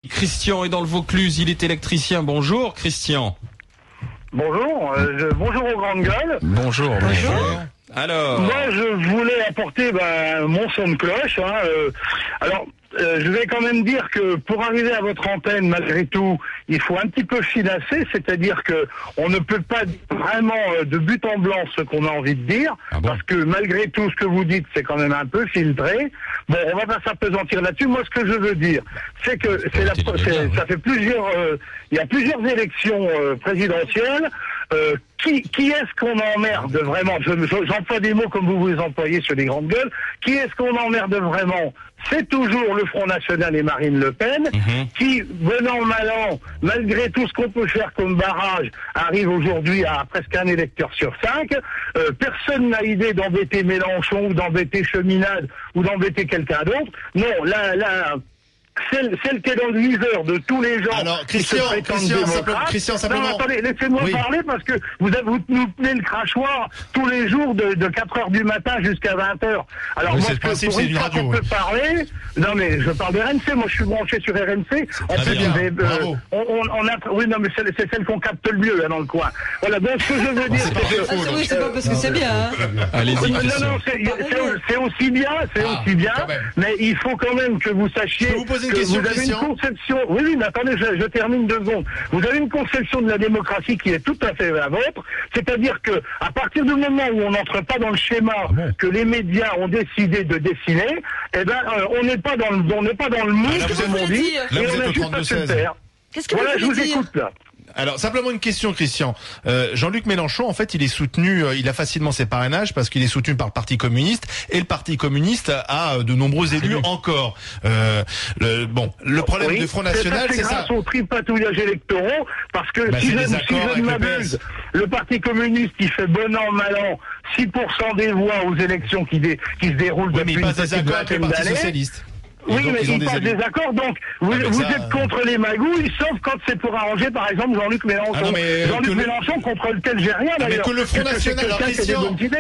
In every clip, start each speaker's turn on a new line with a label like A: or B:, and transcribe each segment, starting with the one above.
A: Christian est dans le Vaucluse, il est électricien. Bonjour Christian.
B: Bonjour, bonjour aux grandes gueules.
A: Bonjour. Alors,
B: moi je voulais apporter mon son de cloche. Je vais quand même dire que pour arriver à votre antenne, malgré tout, il faut un petit peu filasser, c'est-à-dire que on ne peut pas dire vraiment de but en blanc ce qu'on a envie de dire, parce que malgré tout ce que vous dites, c'est quand même un peu filtré. Bon, on va pas s'appesantir là-dessus. Moi, ce que je veux dire, c'est que ça fait il y a plusieurs élections présidentielles. Qui est-ce qu'on emmerde vraiment? J'emploie des mots comme vous employez sur les grandes gueules. Qui est-ce qu'on emmerde vraiment? C'est toujours le Front National et Marine Le Pen, qui, venant mal an, malgré tout ce qu'on peut faire comme barrage, arrive aujourd'hui à presque un électeur sur 5. Personne n'a idée d'embêter Mélenchon ou d'embêter Cheminade ou d'embêter quelqu'un d'autre. Non, celle qui est dans le viseur de tous les gens.
C: Alors,
B: Christian, simplement. Non, attendez, laissez-moi parler parce que vous nous tenez le crachoir tous les jours de 4h du matin jusqu'à 20h. Alors, moi, pour une fois qu'on peut parler, non, mais je parle de RMC, moi, je suis branché sur RMC. Oui, non, mais c'est celle qu'on capte le mieux, là, dans le coin. Voilà, donc, ce que je veux dire,
D: c'est pas parce que c'est bien, hein.
A: Allez-y,
B: non, c'est aussi bien, mais il faut quand même que vous sachiez.
C: Une question,
B: vous avez une conception. Oui, mais attendez, je termine 2 secondes. Vous avez une conception de la démocratie qui est tout à fait la vôtre, c'est-à-dire que à partir du moment où on n'entre pas dans le schéma que les médias ont décidé de dessiner, on n'est pas dans le moule, comme on dit,
C: là,
B: et
C: vous
B: on
C: êtes
B: a
C: au
B: juste à se
C: 32-16.
B: faire.
D: Qu'est-ce que
B: Voilà,
D: vous
B: je vous
D: voulez dire?
B: écoute là.
C: Alors, simplement une question, Christian. Jean-Luc Mélenchon, en fait, il est soutenu, il a facilement ses parrainages parce qu'il est soutenu par le Parti communiste et le Parti communiste a de nombreux élus encore. Le problème du Front National, c'est ça.
B: C'est grâce au tripatouillage électoraux parce que si je ne m'abuse, le Parti communiste, il fait bon an, mal an, 6% des voix aux élections qui se déroulent depuis une petite vingtaine d'années.
C: Socialiste.
B: Oui, mais ils passent des accords, donc vous êtes contre les magouilles, sauf quand c'est pour arranger, par exemple, Jean-Luc Mélenchon. Jean-Luc Mélenchon, contre lequel j'ai rien, d'ailleurs.
C: Mais que le Front National,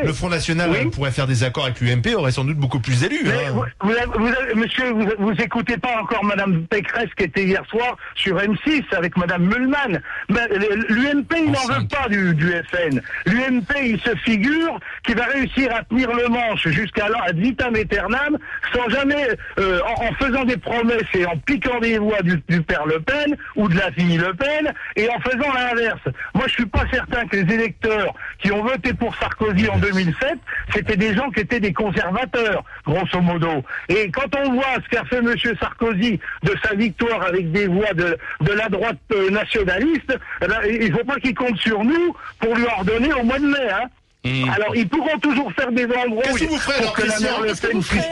C: le Front National pourrait faire des accords avec l'UMP, aurait sans doute beaucoup plus d'élus.
B: Monsieur, vous écoutez pas encore Madame Pécresse qui était hier soir sur M6 avec Madame Mühlmann. L'UMP, il n'en veut pas du FN. L'UMP, il se figure qu'il va réussir à tenir le manche jusqu'à là, ad vitam aeternam, sans jamais, en faisant des promesses et en piquant des voix du père Le Pen ou de la fille Le Pen et en faisant l'inverse. Moi, je suis pas certain que les électeurs qui ont voté pour Sarkozy en 2007, c'était des gens qui étaient des conservateurs, grosso modo. Et quand on voit ce qu'a fait Monsieur Sarkozy de sa victoire avec des voix de la droite nationaliste, il faut pas qu'il compte sur nous pour lui ordonner au mois de mai, hein. Alors, ils pourront toujours faire des embrouilles.
C: Qu'est-ce que vous ferez, alors, Christian?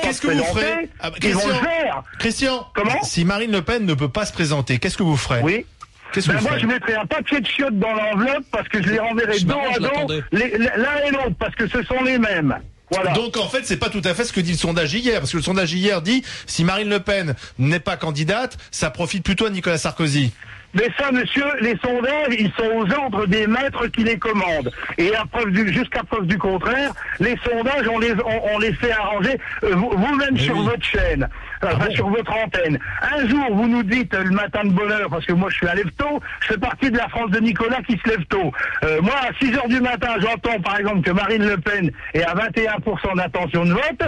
C: Qu'est-ce que vous ferez?
B: Ils vont le faire.
C: Christian,
B: comment?
C: Si Marine Le Pen ne peut pas se présenter, qu'est-ce que vous ferez?
B: Oui. Moi, je mettrai un papier de chiottes dans l'enveloppe parce que je les renverrai dos à dos, l'un et l'autre, parce que ce sont les mêmes. Voilà.
C: Donc en fait, c'est pas tout à fait ce que dit le sondage hier, parce que le sondage hier dit si Marine Le Pen n'est pas candidate, ça profite plutôt à Nicolas Sarkozy.
B: Mais ça, monsieur, les sondages, ils sont aux ordres des maîtres qui les commandent. Et jusqu'à preuve du contraire, les sondages, on les fait arranger vous-même sur votre chaîne, sur votre antenne. Un jour, vous nous dites le matin de bonne heure, parce que moi je suis à lève-tôt, je fais partie de la France de Nicolas qui se lève tôt. Moi, à 6h du matin, j'entends par exemple que Marine Le Pen est à 21% d'intention de vote.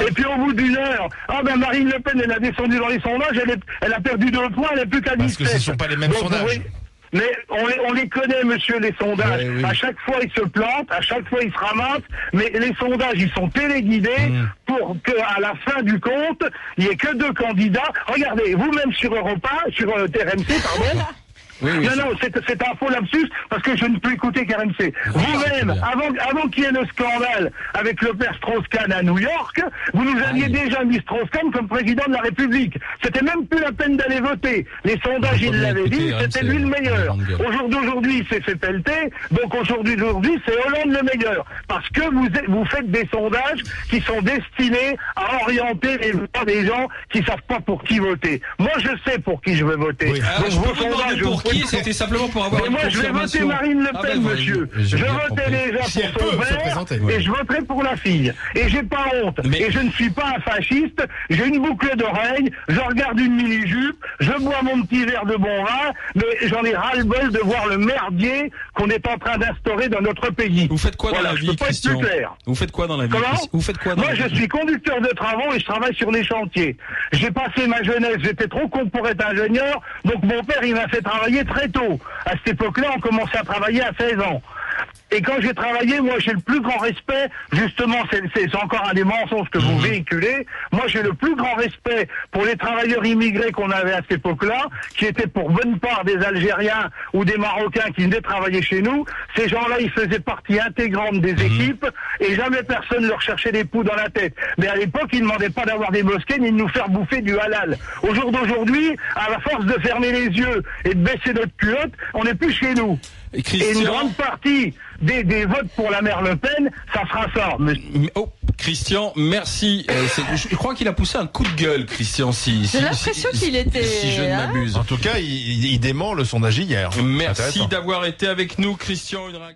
B: Et puis au bout d'une heure, Marine Le Pen, elle a descendu dans les sondages, elle a perdu 2 points, elle n'est plus qu'à 17.
C: Parce que ce ne sont pas les mêmes sondages.
B: Mais on les connaît, monsieur, les sondages. Oui. À chaque fois, ils se plantent, à chaque fois, ils se ramassent. Mais les sondages, ils sont téléguidés pour qu'à la fin du compte, il n'y ait que 2 candidats. Regardez, vous-même sur Europa, sur RMC, pardon. Non, c'est un faux lapsus parce que je ne peux écouter qu'RMC. Vous-même, avant qu'il y ait le scandale avec le père Strauss-Kahn à New York, vous nous aviez déjà mis Strauss-Kahn comme président de la République. C'était même plus la peine d'aller voter. Les sondages, il l'avait dit, c'était lui le meilleur. Aujourd'hui, il s'est fait pelleter, donc aujourd'hui, c'est Hollande le meilleur. Parce que vous faites des sondages qui sont destinés à orienter les voix des gens qui savent pas pour qui voter. Moi, je sais pour qui je veux voter.
A: Oui. Alors,
B: donc vos sondages,
A: qui? C'était simplement pour avoir
B: Mais
A: une
B: moi, je vais voter
A: confirmation.
B: Marine Le
A: Ah
B: Pen,
A: ben,
B: monsieur.
A: j'ai
B: Je
A: bien
B: votais
A: compris.
B: déjà
C: Si elle
B: pour
C: peut
B: son
C: se
B: père,
C: présenter,
B: et je voterai pour la fille. Et j'ai pas honte.
A: Mais-
B: Et je ne suis pas un fasciste. J'ai une boucle d'oreille, je regarde une mini-jupe, je bois mon petit verre de bon vin, mais j'en ai ras-le-bol de voir le merdier qu'on est en train d'instaurer dans notre pays.
A: Vous faites quoi
B: Voilà,
A: dans la
B: je
A: vie,
B: peux pas être
A: Christian?
B: plus clair.
A: Vous faites quoi dans la vie?
B: Comment
A: Christian Vous faites quoi dans
B: Moi,
A: la
B: je
A: vie?
B: suis conducteur de travaux et je travaille sur les chantiers. J'ai passé ma jeunesse, j'étais trop con pour être ingénieur, donc mon père, il m'a fait travailler très tôt. À cette époque-là, on commençait à travailler à 16 ans. Et quand j'ai travaillé, moi, j'ai le plus grand respect, justement, c'est encore un des mensonges que vous véhiculez, moi, j'ai le plus grand respect pour les travailleurs immigrés qu'on avait à cette époque-là, qui étaient pour bonne part des Algériens ou des Marocains qui venaient travailler chez nous. Ces gens-là, ils faisaient partie intégrante des équipes et jamais personne leur cherchait des poux dans la tête. Mais à l'époque, ils ne demandaient pas d'avoir des mosquées ni de nous faire bouffer du halal. Au jour d'aujourd'hui, à la force de fermer les yeux et de baisser notre culotte, on n'est plus chez nous.
A: Et
B: Et une
A: Christian,
B: grande partie des votes pour la mère Le Pen, ça sera ça. Mais
A: oh, Christian, merci. Je crois qu'il a poussé un coup de gueule, Christian.
D: J'ai l'impression qu'il était,
A: Si je ne
D: hein.
A: m'abuse.
C: En tout cas, il dément le sondage hier.
A: Merci
C: Intéressant.
A: d'avoir été avec nous, Christian. Une réaction